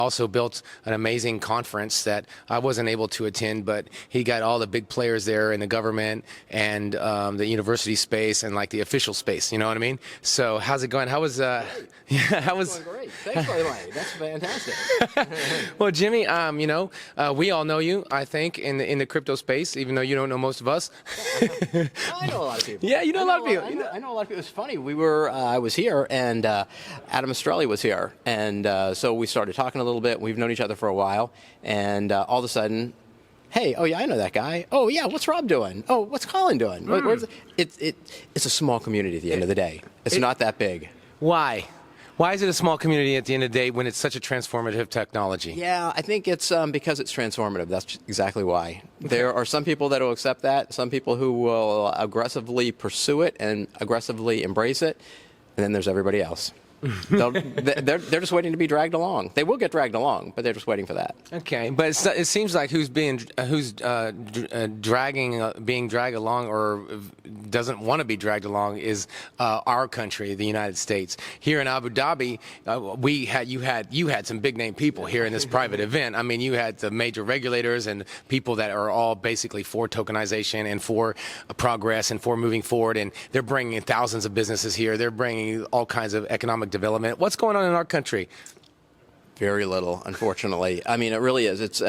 also built an amazing conference that I wasn't able to attend, but he got all the big players there in the government and the university space and like the official space. You know what I mean? So how's it going? How was? How was? Going great. Thanks, by the way. That's fantastic. Well, Jimmy, we all know you, I think, in the crypto space, even though you don't know most of us. I know a lot of people. Yeah, you know a lot of people. I know a lot of people. It's funny. I was here, and Adam Estrelli was here, and so we started talking a little bit. We've known each other for a while, and all of a sudden, hey, oh yeah, I know that guy. Oh yeah, what's Rob doing? Oh, what's Colin doing? It's a small community at the end of the day. It's not that big. Why? Why is it a small community at the end of the day when it's such a transformative technology? Yeah, I think it's because it's transformative. That's exactly why. Okay. There are some people that will accept that, some people who will aggressively pursue it and aggressively embrace it, and then there's everybody else. They're just waiting to be dragged along. They will get dragged along, but they're just waiting for that. Okay, but it seems like being dragged along or doesn't want to be dragged along is our country, the United States. Here in Abu Dhabi, you had some big name people here in this private event. I mean, you had the major regulators and people that are all basically for tokenization and for progress and for moving forward, and they're bringing in thousands of businesses here. They're bringing all kinds of economic development. What's going on in our country? Very little, unfortunately. I mean, it really is. It's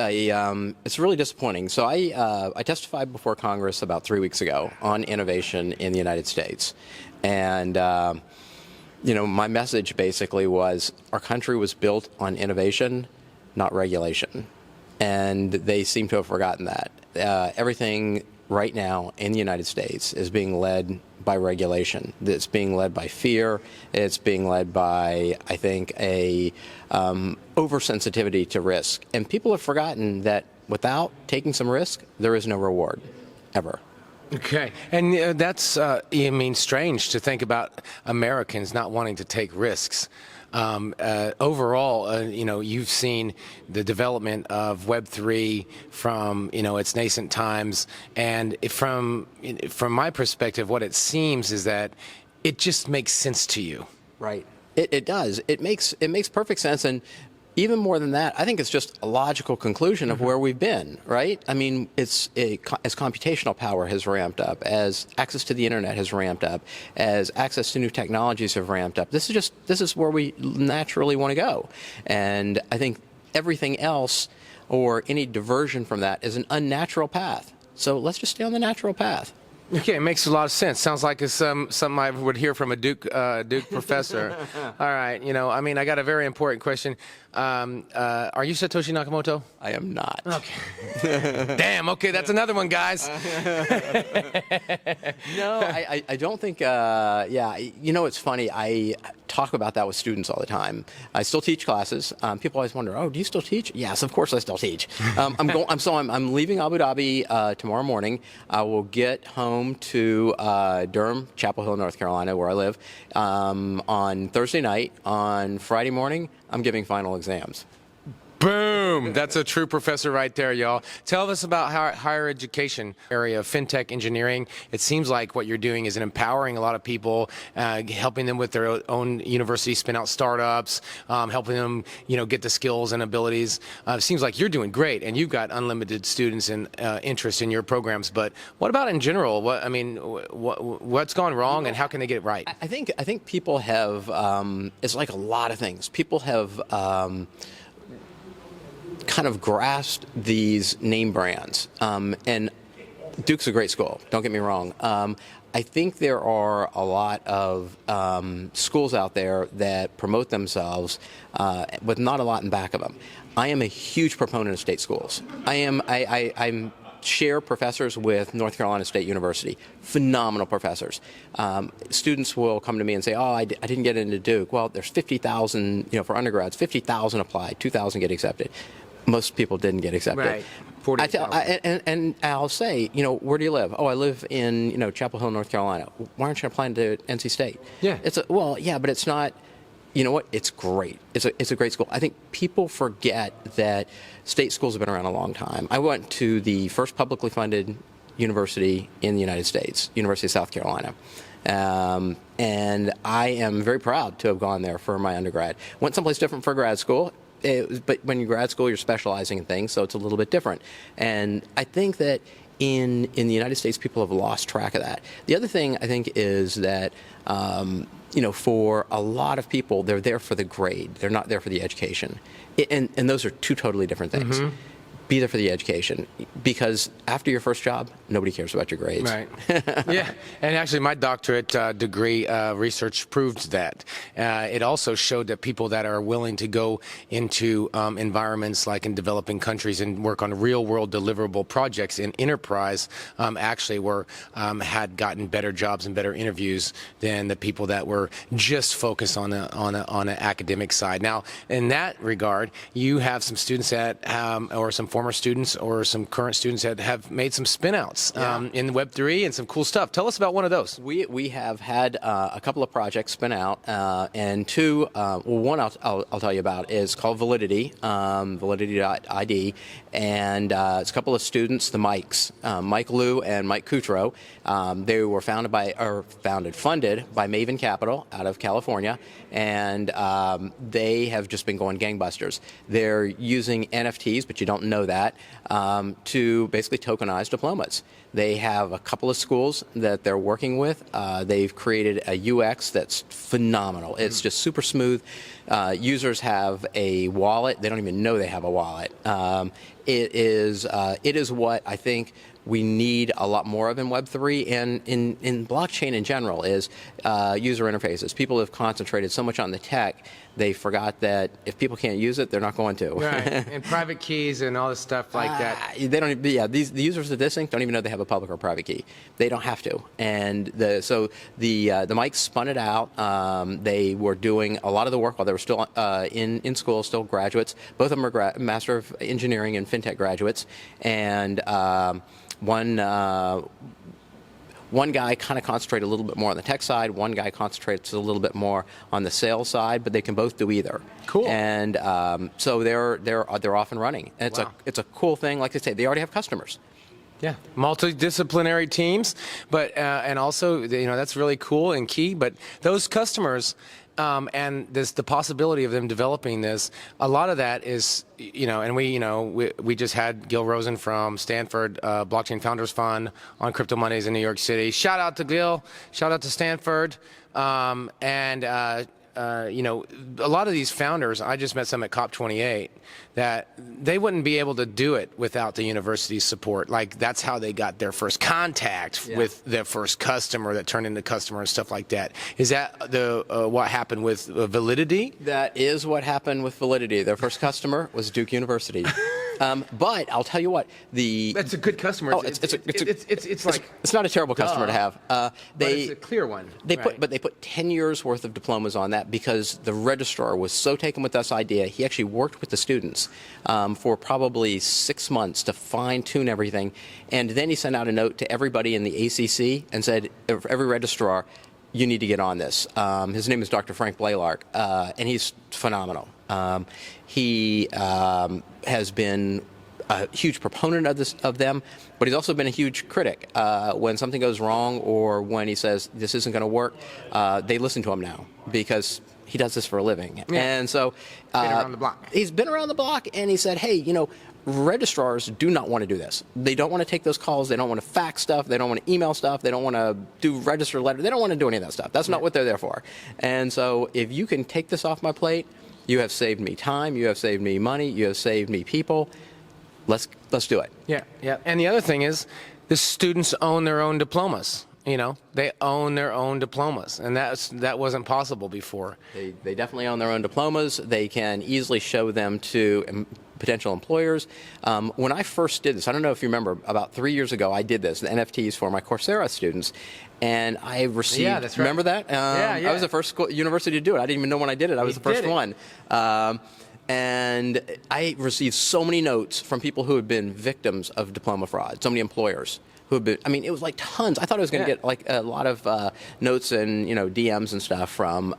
really disappointing. So I testified before Congress about 3 weeks ago on innovation in the United States, and my message basically was our country was built on innovation, not regulation, and they seem to have forgotten that. Everything right now in the United States is being led by regulation. It's being led by fear. It's being led by, I think, a oversensitivity to risk. And people have forgotten that without taking some risk, there is no reward, ever. Okay, and that's, strange to think about Americans not wanting to take risks. Overall, you've seen the development of Web3 from, its nascent times, and from my perspective, what it seems is that it just makes sense to you. Right. It does. It makes perfect sense, and even more than that, I think it's just a logical conclusion of where we've been, right? I mean, as computational power has ramped up, as access to the internet has ramped up, as access to new technologies have ramped up, this is where we naturally want to go. And I think everything else or any diversion from that is an unnatural path. So let's just stay on the natural path. Okay, it makes a lot of sense. Sounds like it's something I would hear from a Duke professor. All right, I got a very important question. Are you Satoshi Nakamoto? I am not. Okay. Damn, okay, that's another one, guys. No, I don't think, it's funny. I talk about that with students all the time. I still teach classes. People always wonder, oh, do you still teach? Yes, of course I still teach. I'm leaving Abu Dhabi tomorrow morning. I will get home to Durham, Chapel Hill, North Carolina, where I live, on Thursday night. On Friday morning, I'm giving final exams. Boom! That's a true professor right there, y'all. Tell us about higher education area of fintech engineering. It seems like what you're doing is empowering a lot of people, helping them with their own university spin out startups, helping them, get the skills and abilities. It seems like you're doing great, and you've got unlimited students and interest in your programs. But what about in general? What's gone wrong, and how can they get it right? I think people have. It's like a lot of things. People have. Kind of grasped these name brands, and Duke's a great school, don't get me wrong. I think there are a lot of schools out there that promote themselves with not a lot in back of them. I am a huge proponent of state schools. I'm share professors with North Carolina State University, phenomenal professors. Students will come to me and say, oh, I didn't get into Duke. Well, there's 50,000, for undergrads, 50,000 applied, 2,000 get accepted. Most people didn't get accepted. Right. 40,000. And I'll say, where do you live? Oh, I live in, Chapel Hill, North Carolina. Why aren't you applying to NC State? Yeah. But it's not, you know what? It's great. It's a great school. I think people forget that state schools have been around a long time. I went to the first publicly funded university in the United States, University of South Carolina. And I am very proud to have gone there for my undergrad. Went someplace different for grad school. but when you're grad school, you're specializing in things, so it's a little bit different. And I think that in the United States, people have lost track of that. The other thing I think is that for a lot of people, they're there for the grade. They're not there for the education. And those are two totally different things. Mm-hmm. Be there for the education, because after your first job, nobody cares about your grades. Right. Yeah. And actually, my doctorate degree research proved that. It also showed that people that are willing to go into environments like in developing countries and work on real-world deliverable projects in enterprise actually had gotten better jobs and better interviews than the people that were just focused on an academic side. Now, in that regard, you have some students that or some former students or some current students that have made some spin-outs in Web3 and some cool stuff. Tell us about one of those. We have had a couple of projects spin out, and two, one I'll tell you about is called Validity, Validity ID, and it's a couple of students, the Mikes, Mike Liu and Mike Kutro. They were funded by Maven Capital out of California, and they have just been going gangbusters. They're using NFTs, but you don't know that, to basically tokenize diplomas. They have a couple of schools that they're working with. They've created a UX that's phenomenal. It's just super smooth. Users have a wallet. They don't even know they have a wallet. It is what I think we need a lot more of in Web3 and in blockchain in general is user interfaces. People have concentrated so much on the tech, they forgot that if people can't use it, they're not going to. Right, and private keys and all this stuff like that. They don't. Yeah, the users of this thing don't even know they have a public or private key. They don't have to. And the Mikes spun it out. They were doing a lot of the work while they were still in school, still graduates. Both of them are Master of Engineering and FinTech graduates, and one guy kind of concentrated a little bit more on the tech side. One guy concentrates a little bit more on the sales side, but they can both do either. Cool. And so they're off and running. And it's a cool thing. Like I say, they already have customers. Yeah, multidisciplinary teams, but and also that's really cool and key. But those customers. And the possibility of them developing this, a lot of that is, and we just had Gil Rosen from Stanford Blockchain Founders Fund on Crypto Mondays in New York City. Shout out to Gil, shout out to Stanford, and a lot of these founders, I just met some at COP28, that they wouldn't be able to do it without the university's support. Like, that's how they got their first contact with their first customer that turned into customer and stuff like that. Is that what happened with Validity? That is what happened with Validity. Their first customer was Duke University. But I'll tell you what, that's a good customer. Oh, it's not a terrible customer to have. But it's a clear one. They put 10 years worth of diplomas on that because the registrar was so taken with this idea. He actually worked with the students for probably 6 months to fine-tune everything, and then he sent out a note to everybody in the ACC and said, every registrar, you need to get on this. His name is Dr. Frank Blaylark, and he's phenomenal. He has been a huge proponent of them, but he's also been a huge critic. When something goes wrong or when he says this isn't going to work, they listen to him now because he does this for a living. Yeah. And so been around the block. He's been around the block, and he said, hey, registrars do not want to do this. They don't want to take those calls. They don't want to fax stuff. They don't want to email stuff. They don't want to do register letters. They don't want to do any of that stuff. That's not what they're there for. And so if you can take this off my plate, you have saved me time. You have saved me money. You have saved me people. Let's do it. Yeah, yeah. And the other thing is, the students own their own diplomas. They own their own diplomas, and that wasn't possible before. They definitely own their own diplomas. They can easily show them to potential employers. When I first did this, I don't know if you remember, about 3 years ago, I did this, the NFTs for my Coursera students, and I received. Yeah, that's right. Remember that? Yeah. I was the first university to do it. I didn't even know when I did it. I was the first one. And I received so many notes from people who had been victims of diploma fraud, so many employers who had been, it was like tons. I thought I was going to get like a lot of notes and, DMs and stuff from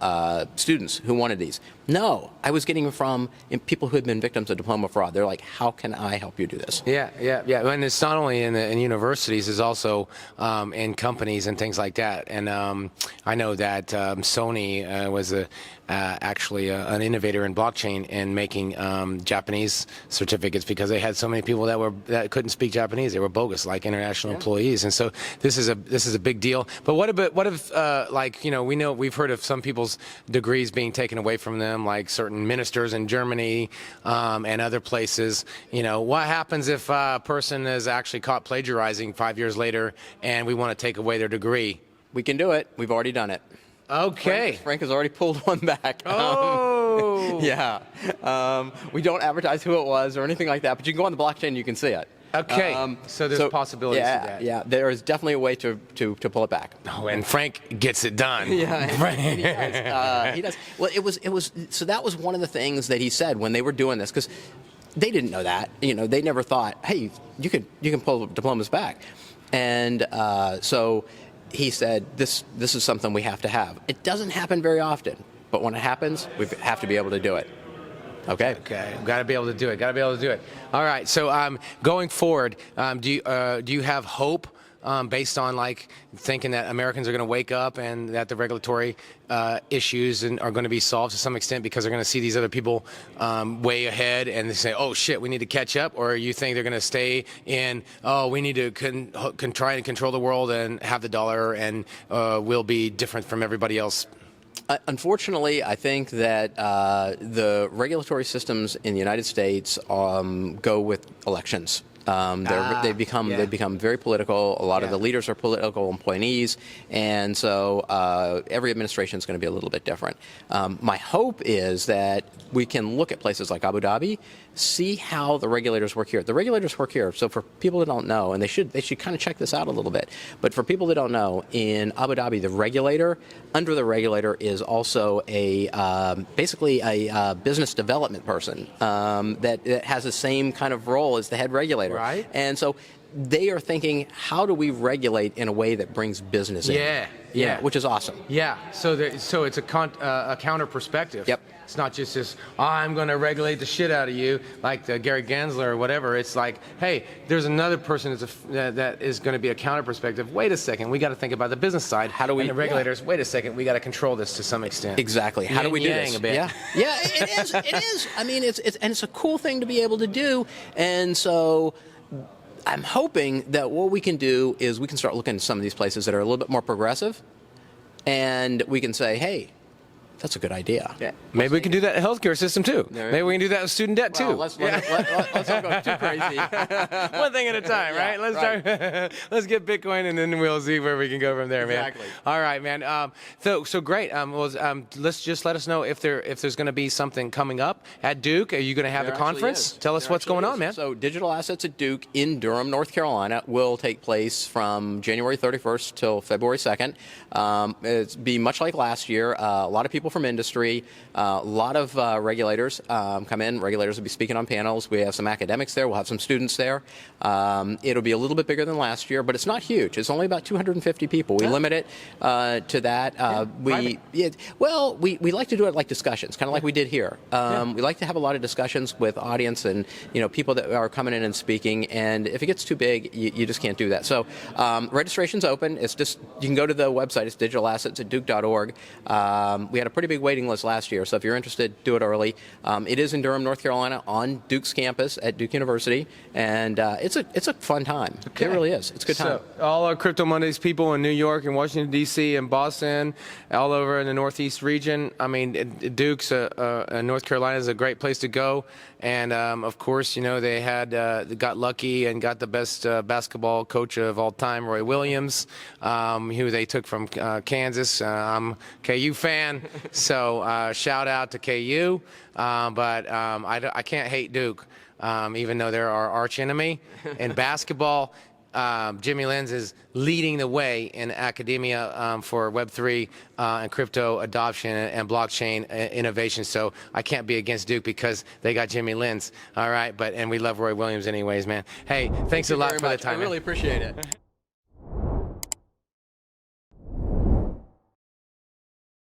students who wanted these. No, I was getting them from people who had been victims of diploma fraud. They're like, how can I help you do this? Yeah. And it's not only in universities, it's also in companies and things like that. And I know that Sony was actually an innovator in blockchain, and in making Japanese certificates because they had so many people that couldn't speak Japanese. They were bogus, like international employees, and so this is a big deal. But what if like, you know, we've heard of some people's degrees being taken away from them, like certain ministers in Germany and other places. You know, what happens if a person is actually caught plagiarizing 5 years later and we want to take away their degree? We can do it. We've already done it. Okay. Frank has already pulled one back. Oh. Yeah. We don't advertise who it was or anything like that, but you can go on the blockchain and you can see it. Okay. So there's possibilities to that. Yeah. There is definitely a way to pull it back. Oh, and Frank gets it done. Yeah. He does. Well, it was. So that was one of the things that he said when they were doing this, because they didn't know that. You know, they never thought, hey, you can pull diplomas back, and so he said, this is something we have to have. It doesn't happen very often, but when it happens, we have to be able to do it. Okay. Okay. Got to be able to do it. Got to be able to do it. All right. So going forward, do you have hope based on like thinking that Americans are going to wake up and that the regulatory issues are going to be solved to some extent because they're going to see these other people way ahead and they say, oh shit, we need to catch up? Or you think they're going to stay in, oh, we need to try and control the world and have the dollar and we'll be different from everybody else? Unfortunately, I think that the regulatory systems in the United States go with elections. They've become very political. A lot of the leaders are political appointees, and so every administration is going to be a little bit different. My hope is that we can look at places like Abu Dhabi, see how the regulators work here. The regulators work here. So for people that don't know, and they should kind of check this out a little bit. But for people that don't know, in Abu Dhabi, the regulator, under the regulator, is also basically a business development person that has the same kind of role as the head regulator. Right. And so they are thinking, how do we regulate in a way that brings business in? Yeah, which is awesome. Yeah, so it's a counter perspective. Yep. It's not just this, I'm going to regulate the shit out of you, like the Gary Gensler or whatever. It's like, hey, there's another person that is going to be a counter perspective. Wait a second, we got to think about the business side. How do we? And the regulators, wait a second, we got to control this to some extent. Exactly. How do we do this? A bit. Yeah, it is. It is. I mean, it's a cool thing to be able to do, and so I'm hoping that what we can do is we can start looking at some of these places that are a little bit more progressive, and we can say, hey, that's a good idea. Yeah. Maybe we can do that in the healthcare system too. Maybe we can do that with student debt too. Let's not go too crazy. One thing at a time, right? Let's get Bitcoin and then we'll see where we can go from there, man. Exactly. All right, man. So great. Let's just let us know if there's going to be something coming up at Duke. Are you going to have a conference? Tell us what's going on, man. So Digital Assets at Duke in Durham, North Carolina, will take place from January 31st till February 2nd. It'll be much like last year. A lot of people from industry, a lot of regulators come in. Regulators will be speaking on panels. We have some academics there. We'll have some students there. It'll be a little bit bigger than last year, but it's not huge. It's only about 250 people. We limit it to that. We like to do it like discussions, kind of like we did here. We like to have a lot of discussions with audience and people that are coming in and speaking. And if it gets too big, you just can't do that. So registration's open. It's just you can go to the website. It's digitalassetsaduke.org. We had a pretty big waiting list last year, so if you're interested, do it early. It is in Durham, North Carolina, on Duke's campus at Duke University, and it's a fun time. Okay. It really is. It's a good time. So all our Crypto Mondays people in New York and Washington D.C. and Boston, all over in the Northeast region. I mean, Duke's North Carolina is a great place to go, and of course, they got lucky and got the best basketball coach of all time, Roy Williams, who they took from Kansas. I'm a KU fan. So shout out to KU, but I can't hate Duke, even though they're our arch enemy. In basketball, Jimmy Lenz is leading the way in academia for Web3 and crypto adoption and blockchain innovation. So I can't be against Duke because they got Jimmy Lenz. All right, and we love Roy Williams anyways, man. Hey, thanks a lot for the time. I really appreciate it.